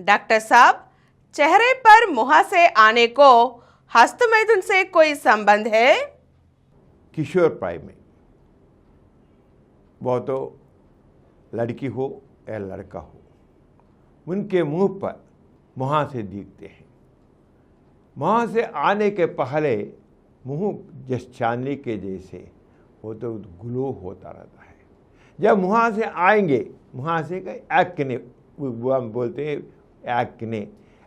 Doctor साहब, चेहरे पर मुहासे आने को हस्तमैथुन से कोई संबंध है? किशोर प्राय में, वो तो लड़की हो या लड़का हो, उनके मुंह पर मुहासे दिखते हैं। मुहासे आने के पहले मुंह जैसे चांदनी के जैसे वो तो ग्लो होता रहता है। जब मुहासे आएंगे, मुहासे का एक्ने, वो हम बोलते हैं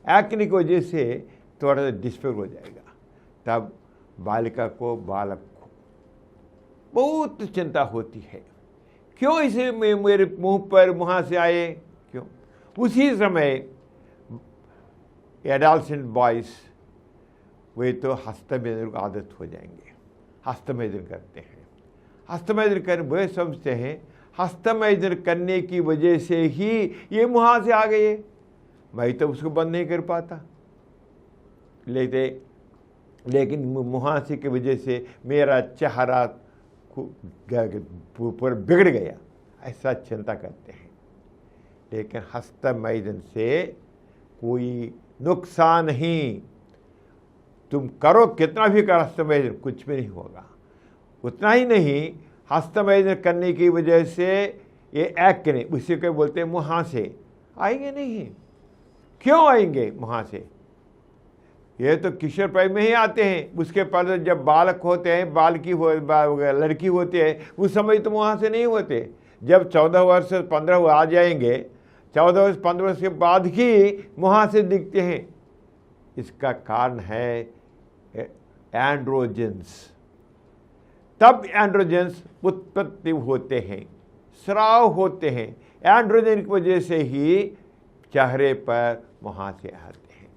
एक्ने की वजह से थोड़ा सा डिस्फिगर हो जाएगा। तब बालिका को, बालक को बहुत चिंता होती है, क्यों इसे मेरे मुंह पर मुहासे आए, क्यों? उसी समय एडोलसेंट बॉयज वे तो हस्तमैथुन की आदत हो जाएंगे, हस्तमैथुन करते हैं। हस्तमैथुन कर वे समझते हैं हस्तमैथुन करने की वजह से ही ये मुहासे आ गए, मैं तो उसको बंद नहीं कर पाता, लेकिन मुहासे की वजह से मेरा चेहरा पूरा बिगड़ गया, ऐसा चिंता करते हैं। लेकिन हस्तमैथुन से कोई नुकसान नहीं, तुम करो कितना भी कर हस्तमैथुन, कुछ भी नहीं होगा। उतना ही नहीं, हस्तमैथुन करने की वजह से ये एक्ने, उसी को बोलते हैं मुहासे, आएंगे नहीं। क्यों आएंगे मुहासे? ये तो किशोर प्राय में ही आते हैं। उसके पहले जब बालक होते हैं, लड़की होती है, उस समय तो मुहासे नहीं होते। जब 14 वर्ष 15 आ जाएंगे, 14 वर्ष 15 वर्ष के बाद ही मुहासे दिखते हैं। इसका कारण है एंड्रोजेंस। तब एंड्रोजेंस उत्पत्ति होते हैं, स्राव होते हैं। एंड्रोजन की वजह से ही चेहरे पर मुहासे आते हैं।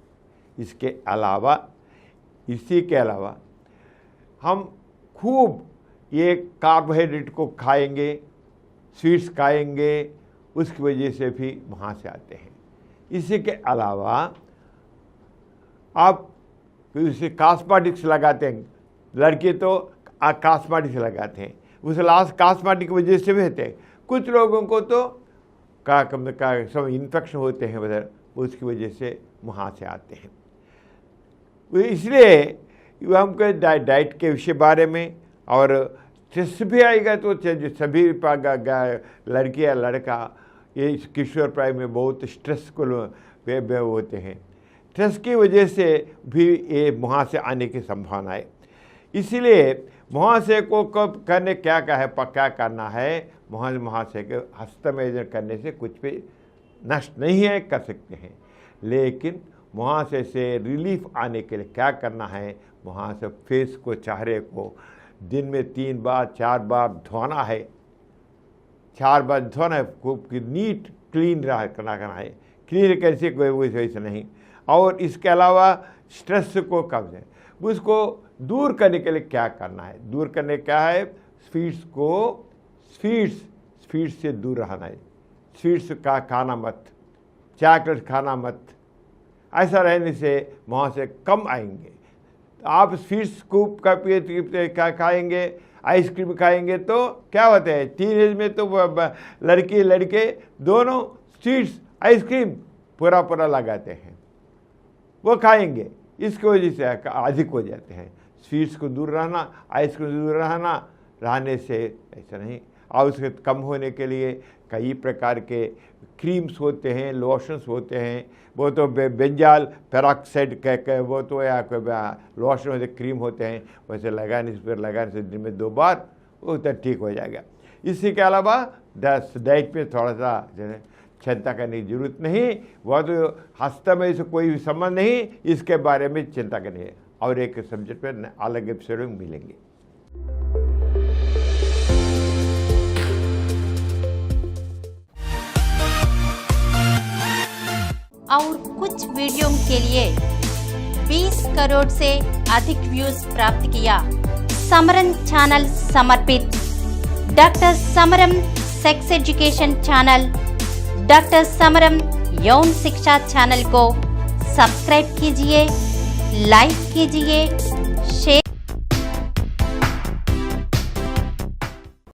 इसी के अलावा हम खूब ये कार्बोहाइड्रेट को खाएंगे, स्वीट्स खाएंगे, उसकी वजह से भी मुहासे आते हैं। इसी के अलावा आप उसे कॉस्मेटिक्स लगाते हैं, लड़के तो कॉस्मेटिक्स लगाते हैं, उस लास्ट कॉस्मेटिक की वजह से भी होते हैं। कुछ लोगों को तो सब इन्फेक्शन होते हैं उधर, उसकी वजह से मुहासे आते हैं। इसलिए हमको डाइट के विषय बारे में, और स्ट्रेस भी आएगा तो सभी लड़की या लड़का ये किशोर प्राय में बहुत स्ट्रेसफुल होते हैं। स्ट्रेस की वजह से भी ये मुहासे आने की संभावना है। इसीलिए मुहासे को कब करने क्या करना है, मुहासे के हस्तमैथुन करने से कुछ भी नष्ट नहीं है, कर सकते हैं। लेकिन मुहासे से रिलीफ आने के लिए क्या करना है, मुहासे फेस को, चेहरे को दिन में 3 बार 4 बार धोना है। 4 बार धोना है, खूब नीट क्लीन करना है। क्लीन कैसे, कोई वैसे नहीं। और इसके अलावा स्ट्रेस को कब है, उसको दूर करने के लिए क्या करना है? दूर करने क्या है, स्वीट्स से दूर रहना है। स्वीट्स का खाना मत, चॉकलेट खाना मत। ऐसा रहने से मुहासे कम आएंगे। आप स्वीट्स खूब का खाएंगे, आइसक्रीम खाएंगे तो क्या होता है, टीनेज में तो लड़की लड़के दोनों स्वीट्स आइसक्रीम पूरा लगाते हैं, वो खाएंगे, इसकी वजह से अधिक हो जाते हैं। स्वीट्स को दूर रहना, आइसक्रीम दूर रहने से ऐसा नहीं। और उसके कम होने के लिए कई प्रकार के क्रीम्स होते हैं, लोशंस होते हैं। वो तो बेंजाल पेरोक्साइड वो तो या लोशन होते, क्रीम होते हैं, वैसे लगाने से दिन में 2 बार वो तो ठीक हो जाएगा। इसी के अलावा डाइट में थोड़ा सा चिंता करने की जरूरत नहीं, वह तो हस्तमैथुन से कोई संबंध नहीं, इसके बारे में चिंता करनी है। और एक सब्जेक्ट पर अलग एपिसोड में मिलेंगे। और कुछ वीडियो के लिए 20 करोड़ से अधिक व्यूज प्राप्त किया। समरन चैनल समर्पित doctor समरम sex education channel, doctor समरम यौन शिक्षा चैनल को सब्सक्राइब कीजिए, लाइक कीजिए, शेयर